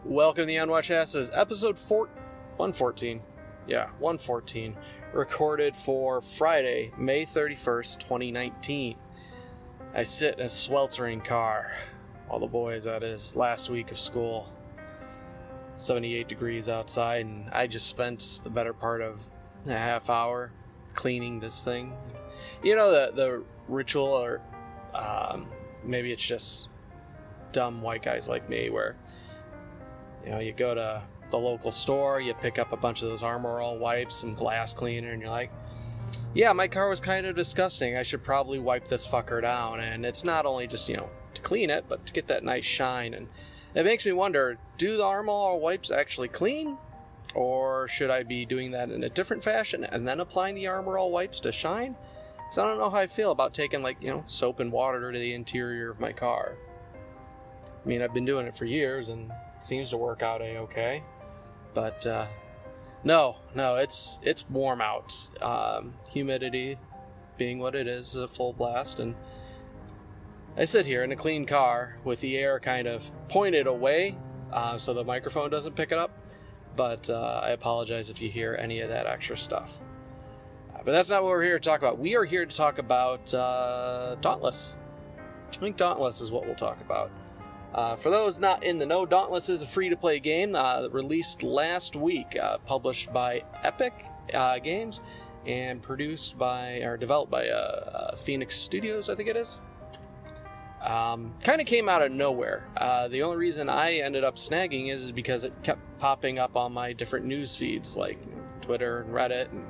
Welcome to the TUA, episode 114. Yeah, 114. Recorded for Friday, May 31st, 2019. I sit in a sweltering car. All the boys at his last week of school. 78 degrees outside, and I just spent the better part of a half hour cleaning this thing. You know, the ritual, or maybe it's just dumb white guys like me, where you go to the local store, you pick up a bunch of those Armor All wipes, some glass cleaner, and you're like, yeah, my car was kind of disgusting. I should probably wipe this fucker down. And it's not only just, to clean it, but to get that nice shine. And it makes me wonder, do the Armor All wipes actually clean? Or should I be doing that in a different fashion and then applying the Armor All wipes to shine? Because I don't know how I feel about taking, soap and water to the interior of my car. I mean, I've been doing it for years, and it seems to work out a-okay. But, no, it's warm out. Humidity being what it is, a full blast, and I sit here in a clean car with the air kind of pointed away, so the microphone doesn't pick it up, but I apologize if you hear any of that extra stuff. But that's not what we're here to talk about. We are here to talk about Dauntless. I think Dauntless is what we'll talk about. For those not in the know, Dauntless is a free-to-play game released last week, published by Epic Games, and developed by Phoenix Studios, I think it is. Kind of came out of nowhere. The only reason I ended up snagging is because it kept popping up on my different news feeds, like Twitter and Reddit and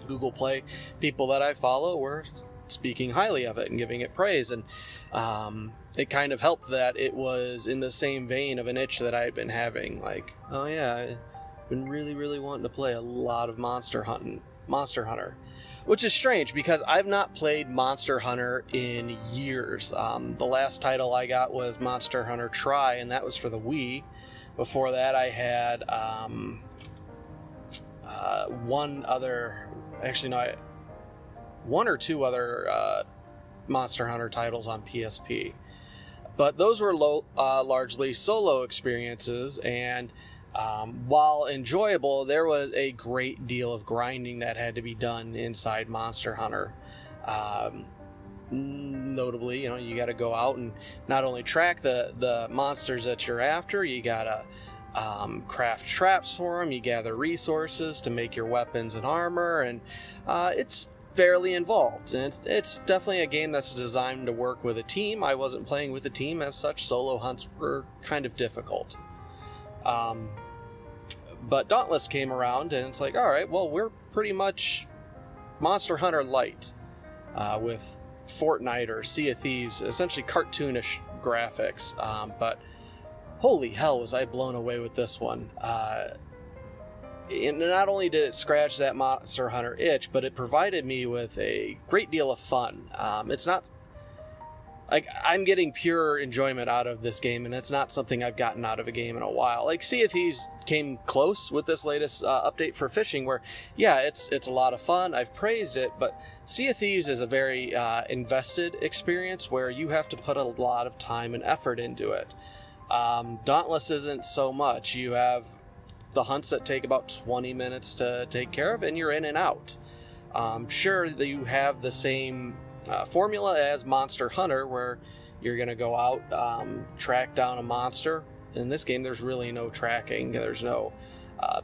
Google Play. People that I follow were speaking highly of it and giving it praise, and it kind of helped that it was in the same vein of an itch that I had been having. Like, oh yeah, I've been really wanting to play a lot of Monster Hunter, which is strange because I've not played Monster Hunter in years. The last title I got was Monster Hunter Tri, and that was for the Wii. Before that, I had one or two other Monster Hunter titles on PSP. But those were largely solo experiences, and while enjoyable, there was a great deal of grinding that had to be done inside Monster Hunter. Notably, you got to go out and not only track the monsters that you're after, you got to craft traps for them, you gather resources to make your weapons and armor, and it's fairly involved, and it's definitely a game that's designed to work with a team. I wasn't playing with a team as such. Solo hunts were kind of difficult. But Dauntless came around, and it's like, all right, well, we're pretty much Monster Hunter Light, with Fortnite or Sea of Thieves, essentially cartoonish graphics. But holy hell, was I blown away with this one. And not only did it scratch that Monster Hunter itch, but it provided me with a great deal of fun. It's not like I'm getting pure enjoyment out of this game, and it's not something I've gotten out of a game in a while. Like Sea of Thieves came close with this latest update for fishing, where yeah, it's a lot of fun. I've praised it, but Sea of Thieves is a very invested experience where you have to put a lot of time and effort into it. Dauntless isn't so much. You have the hunts that take about 20 minutes to take care of, and you're in and out. Sure, that you have the same formula as Monster Hunter, where you're going to go out, track down a monster. In this game, there's really no tracking. There's no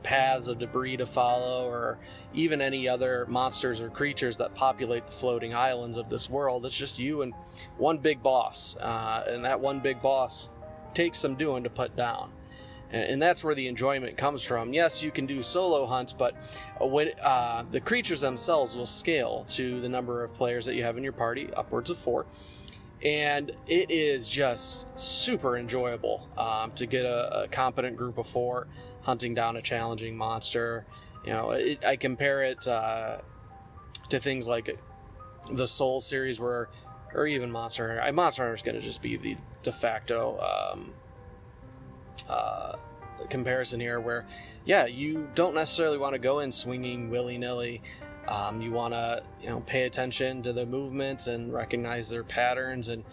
paths of debris to follow, or even any other monsters or creatures that populate the floating islands of this world. It's just you and one big boss, and that one big boss takes some doing to put down. And that's where the enjoyment comes from. Yes, you can do solo hunts, but when the creatures themselves will scale to the number of players that you have in your party, upwards of 4. And it is just super enjoyable to get a competent group of 4 hunting down a challenging monster. I compare it to things like the Soul series, or even Monster Hunter. Monster Hunter is going to just be the de facto comparison here, where yeah, you don't necessarily want to go in swinging willy-nilly. You want to pay attention to the movements and recognize their patterns and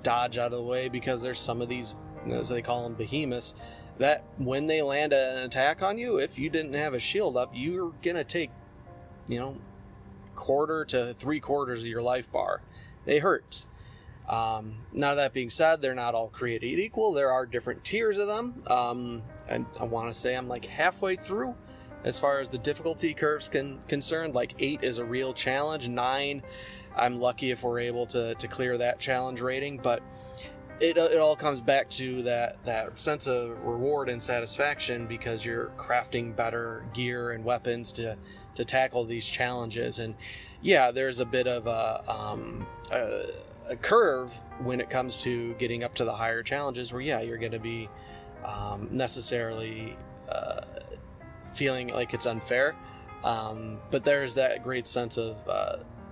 dodge out of the way, because there's some of these, as they call them, behemoths, that when they land an attack on you, if you didn't have a shield up, you're gonna take, quarter to 3/4 of your life bar. They hurt. Now that being said, they're not all created equal. There are different tiers of them. And I want to say I'm like halfway through as far as the difficulty curve's concerned. Like 8 is a real challenge. 9, I'm lucky if we're able to clear that challenge rating. But it all comes back to that sense of reward and satisfaction because you're crafting better gear and weapons to tackle these challenges. And yeah, there's a bit of a curve when it comes to getting up to the higher challenges where, yeah, you're going to be necessarily feeling like it's unfair. But there's that great sense of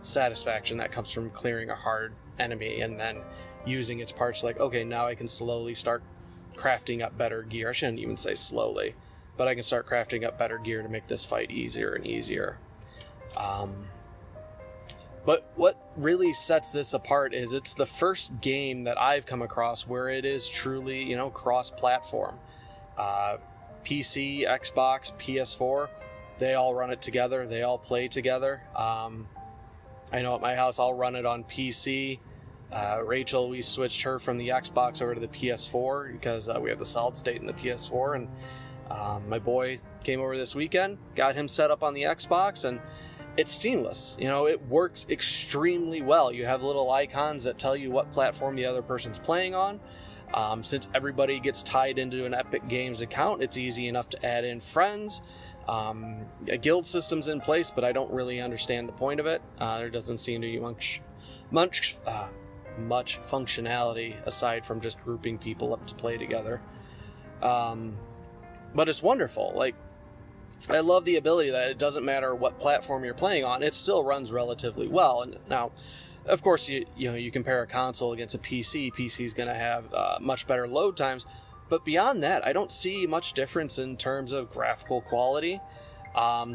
satisfaction that comes from clearing a hard enemy and then using its parts like, okay, now I can slowly start crafting up better gear. I shouldn't even say slowly, but I can start crafting up better gear to make this fight easier and easier. But what really sets this apart is it's the first game that I've come across where it is truly, cross-platform. PC, Xbox, PS4, they all run it together. They all play together. I know at my house I'll run it on PC. Rachel, we switched her from the Xbox over to the PS4 because we have the solid state in the PS4. And my boy came over this weekend, got him set up on the Xbox, and it's seamless. It works extremely well. You have little icons that tell you what platform the other person's playing on. Since everybody gets tied into an Epic Games account, it's easy enough to add in friends. A guild system's in place, but I don't really understand the point of it. There doesn't seem to be much functionality aside from just grouping people up to play together. But it's wonderful. Like, I love the ability that it doesn't matter what platform you're playing on, it still runs relatively well. And now, of course, you compare a console against a PC. PC is going to have much better load times, but beyond that, I don't see much difference in terms of graphical quality.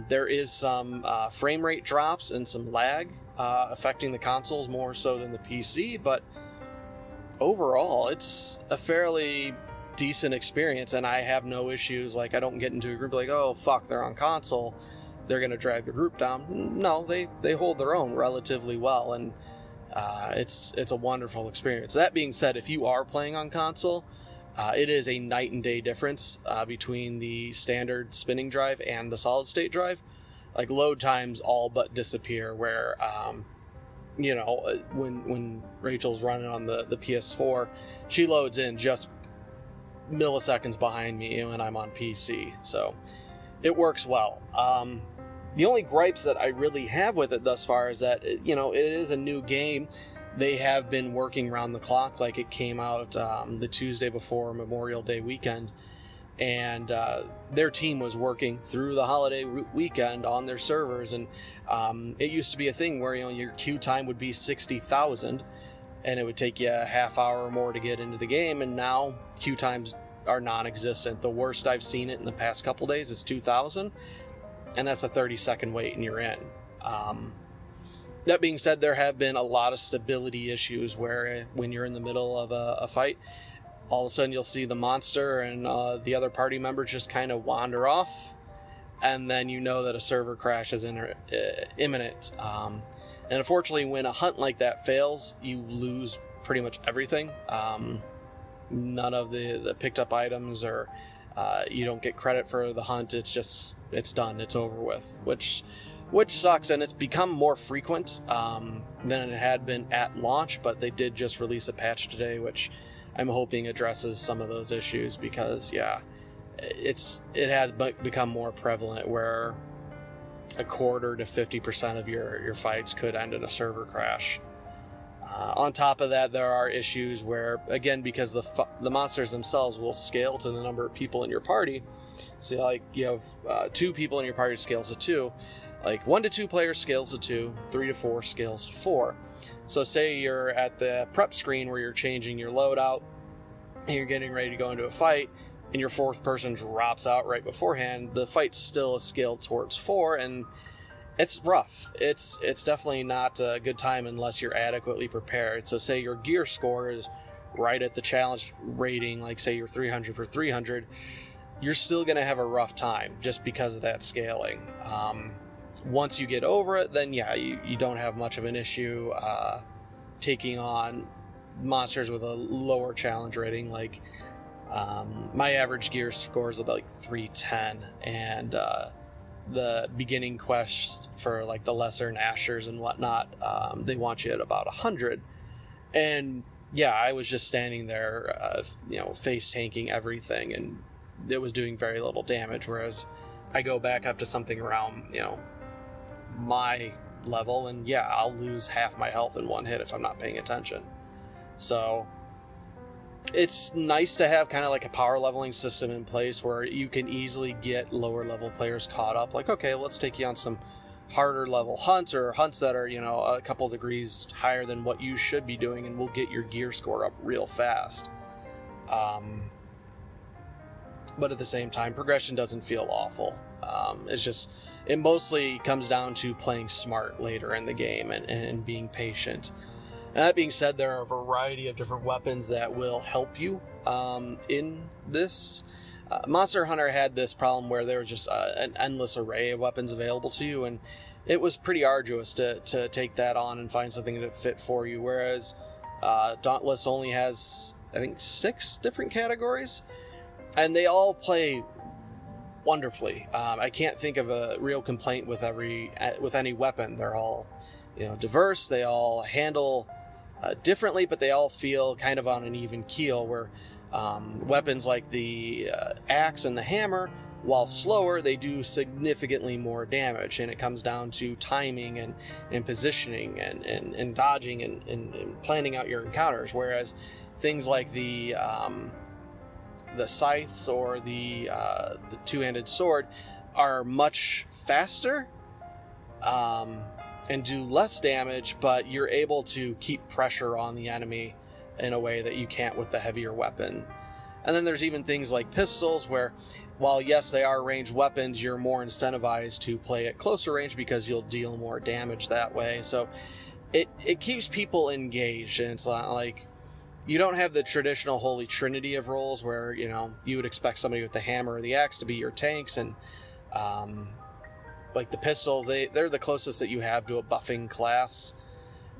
There is some frame rate drops and some lag affecting the consoles more so than the PC, but overall, it's a fairly decent experience, and I have no issues. Like, I don't get into a group like, oh fuck, they're on console, they're gonna drag the group down. No, they hold their own relatively well, and it's a wonderful experience. That being said, if you are playing on console, it is a night and day difference between the standard spinning drive and the solid state drive. Like, load times all but disappear, where when Rachel's running on the PS4, she loads in just milliseconds behind me when I'm on PC, so it works well. The only gripes that I really have with it thus far is that it is a new game. They have been working round the clock. Like, it came out the Tuesday before Memorial Day weekend, and their team was working through the holiday weekend on their servers, and it used to be a thing where your queue time would be 60,000 and it would take you a half hour or more to get into the game, and now queue times are non-existent. The worst I've seen it in the past couple days is 2,000, and that's a 30-second wait and you're in. That being said, there have been a lot of stability issues where when you're in the middle of a fight, all of a sudden you'll see the monster and the other party members just kind of wander off, and then you know that a server crash is imminent. And unfortunately, when a hunt like that fails, you lose pretty much everything. None of the picked up items, or you don't get credit for the hunt. It's done. It's over with, which sucks, and it's become more frequent than it had been at launch, but they did just release a patch today, which I'm hoping addresses some of those issues, because it has become more prevalent where a quarter to 50% of your fights could end in a server crash. On top of that, there are issues where, again, because the monsters themselves will scale to the number of people in your party. So, like, you have 2 people in your party scales to 2. Like, 1 to 2 players scales to 2, 3 to 4 scales to 4. So say you're at the prep screen where you're changing your loadout and you're getting ready to go into a fight, and your 4th person drops out right beforehand, the fight's still a scale towards 4, and it's rough. It's definitely not a good time unless you're adequately prepared. So say your gear score is right at the challenge rating, like say you're 300 for 300, you're still going to have a rough time just because of that scaling. Once you get over it, then yeah, you don't have much of an issue taking on monsters with a lower challenge rating. Like my average gear score is about like 310, and the beginning quests for like the lesser Nashers and whatnot, they want you at about 100. And yeah, I was just standing there, face tanking everything, and it was doing very little damage. Whereas I go back up to something around, my level, and yeah, I'll lose half my health in one hit if I'm not paying attention. So it's nice to have kind of like a power leveling system in place where you can easily get lower level players caught up. Like, okay, let's take you on some harder level hunts, or hunts that are, a couple degrees higher than what you should be doing, and we'll get your gear score up real fast. But at the same time, progression doesn't feel awful. It mostly comes down to playing smart later in the game and being patient. And that being said, there are a variety of different weapons that will help you in this. Monster Hunter had this problem where there was just an endless array of weapons available to you, and it was pretty arduous to take that on and find something that fit for you, whereas Dauntless only has, I think, 6 different categories, and they all play wonderfully. I can't think of a real complaint with any weapon. They're all diverse, they all handle differently, but they all feel kind of on an even keel, where weapons like the axe and the hammer, while slower, they do significantly more damage, and it comes down to timing and positioning and dodging and planning out your encounters, whereas things like the scythes or the two-handed sword are much faster and do less damage, but you're able to keep pressure on the enemy in a way that you can't with the heavier weapon. And then there's even things like pistols, where while yes, they are ranged weapons, you're more incentivized to play at closer range because you'll deal more damage that way. So it keeps people engaged, and it's not like you don't have the traditional holy trinity of roles where you would expect somebody with the hammer or the axe to be your tanks, and like the pistols, they're the closest that you have to a buffing class.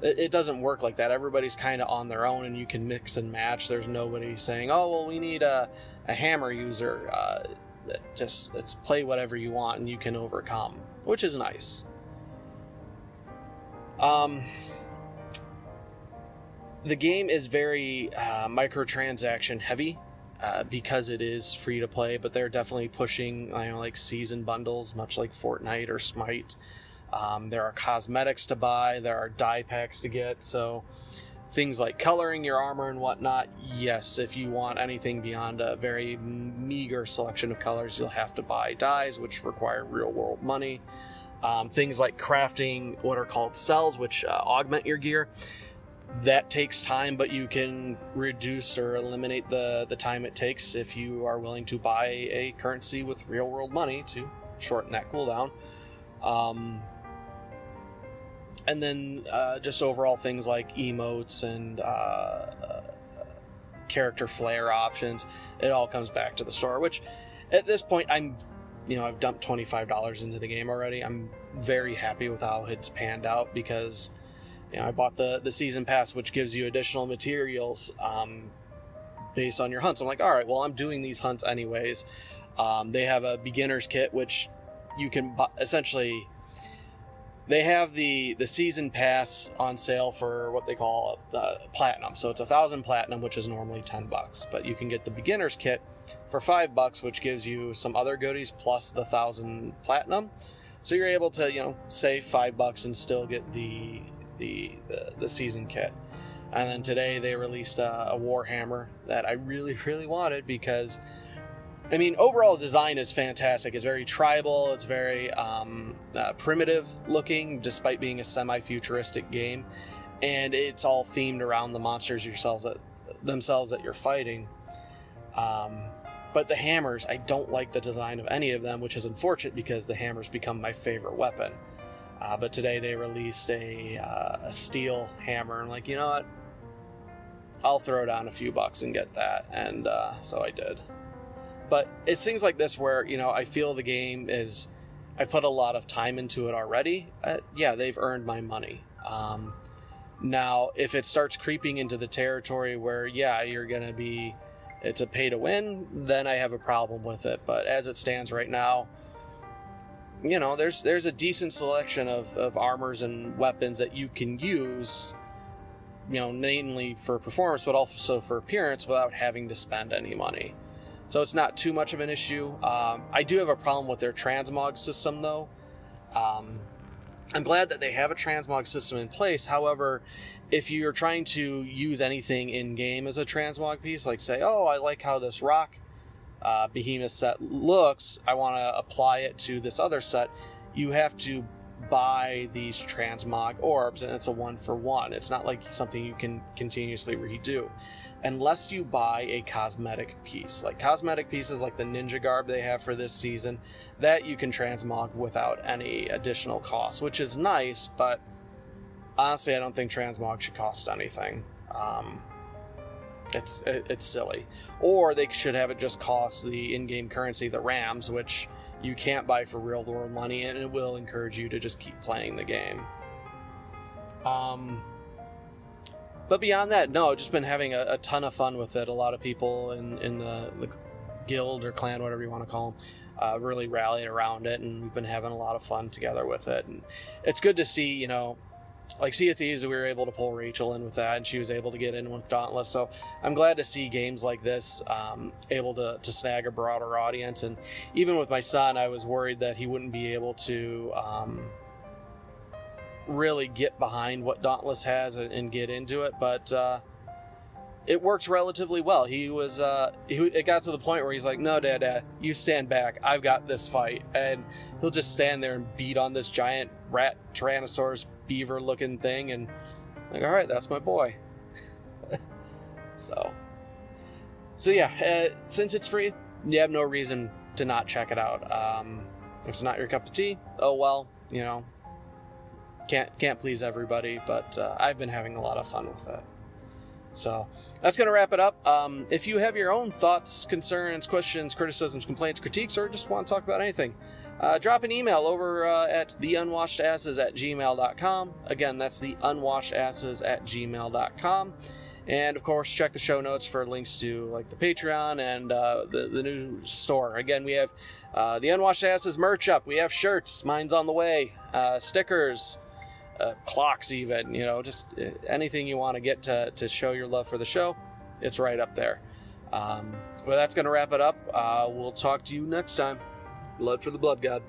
It doesn't work like that. Everybody's kind of on their own, and you can mix and match. There's nobody saying, oh, well, we need a hammer user. Just let's play whatever you want, and you can overcome, which is nice. The game is very microtransaction heavy because it is free to play, but they're definitely pushing like season bundles, much like Fortnite or Smite. There are cosmetics to buy, there are dye packs to get, so things like coloring your armor and whatnot, yes, if you want anything beyond a very meager selection of colors, you'll have to buy dyes, which require real world money. Things like crafting what are called cells, which augment your gear, that takes time, but you can reduce or eliminate the time it takes if you are willing to buy a currency with real world money to shorten that cooldown. And then just overall things like emotes and character flare options, it all comes back to the store, which at this point I've dumped $25 into the game already. I'm very happy with how it's panned out, because I bought the season pass, which gives you additional materials based on your hunts. I'm like, all right, well, I'm doing these hunts anyways. They have a beginner's kit, which you can essentially, they have the season pass on sale for what they call platinum. So it's 1,000 platinum, which is normally $10, but you can get the beginner's kit for $5, which gives you some other goodies plus the 1,000 platinum. So you're able to save $5 and still get the season kit. And then today they released a Warhammer that I really, really wanted, because overall design is fantastic. It's very tribal, it's very primitive looking, despite being a semi-futuristic game, and it's all themed around the monsters themselves that you're fighting. But the hammers, I don't like the design of any of them, which is unfortunate because the hammers become my favorite weapon. But today they released a steel hammer. I'm like, you know what? I'll throw down a few bucks and get that. And so I did. But it's things like this where, you know, I feel the game is, I've put a lot of time into it already. Yeah, they've earned my money. Now, if it starts creeping into the territory where, yeah, it's a pay to win, then I have a problem with it. But as it stands right now, you know, there's a decent selection of armors and weapons that you can use, you know, mainly for performance, but also for appearance without having to spend any money. So it's not too much of an issue. I do have a problem with their transmog system, though. I'm glad that they have a transmog system in place. However, if you're trying to use anything in-game as a transmog piece, like say, oh, I like how this rock behemoth set looks, I want to apply it to this other set, you have to buy these transmog orbs, and it's a 1-for-1. It's not like something you can continuously redo. Unless you buy a cosmetic piece. Like cosmetic pieces like the ninja garb they have for this season, that you can transmog without any additional cost, which is nice, but honestly, I don't think transmog should cost anything. It's silly. Or they should have it just cost the in-game currency, the rams, which you can't buy for real world money, and it will encourage you to just keep playing the game. But beyond that, no, I've just been having a ton of fun with it. A lot of people in the guild or clan, whatever you want to call them, really rallied around it, and we've been having a lot of fun together with it. And it's good to see, you know, like Sea of Thieves, we were able to pull Rachel in with that, and she was able to get in with Dauntless. So I'm glad to see games like this able to snag a broader audience. And even with my son, I was worried that he wouldn't be able to really get behind what Dauntless has and get into it, but it worked relatively well. It got to the point where he's like, no, Dad, you stand back, I've got this fight, and he'll just stand there and beat on this giant rat tyrannosaurus beaver looking thing, and I'm like, all right, that's my boy. so yeah, since it's free, you have no reason to not check it out. If it's not your cup of tea, oh well, you know, can't please everybody, but I've been having a lot of fun with it. So that's going to wrap it up. If you have your own thoughts, concerns, questions, criticisms, complaints, critiques, or just want to talk about anything, drop an email over at theunwashedasses@gmail.com. Again, that's theunwashedasses@gmail.com. And of course, check the show notes for links to like the Patreon and the new store. Again, we have the Unwashed Asses merch up. We have shirts. Mine's on the way. Stickers. Clocks, even, you know, just anything you want to get to show your love for the show, it's right up there. Well, that's going to wrap it up. We'll talk to you next time. Blood for the Blood God.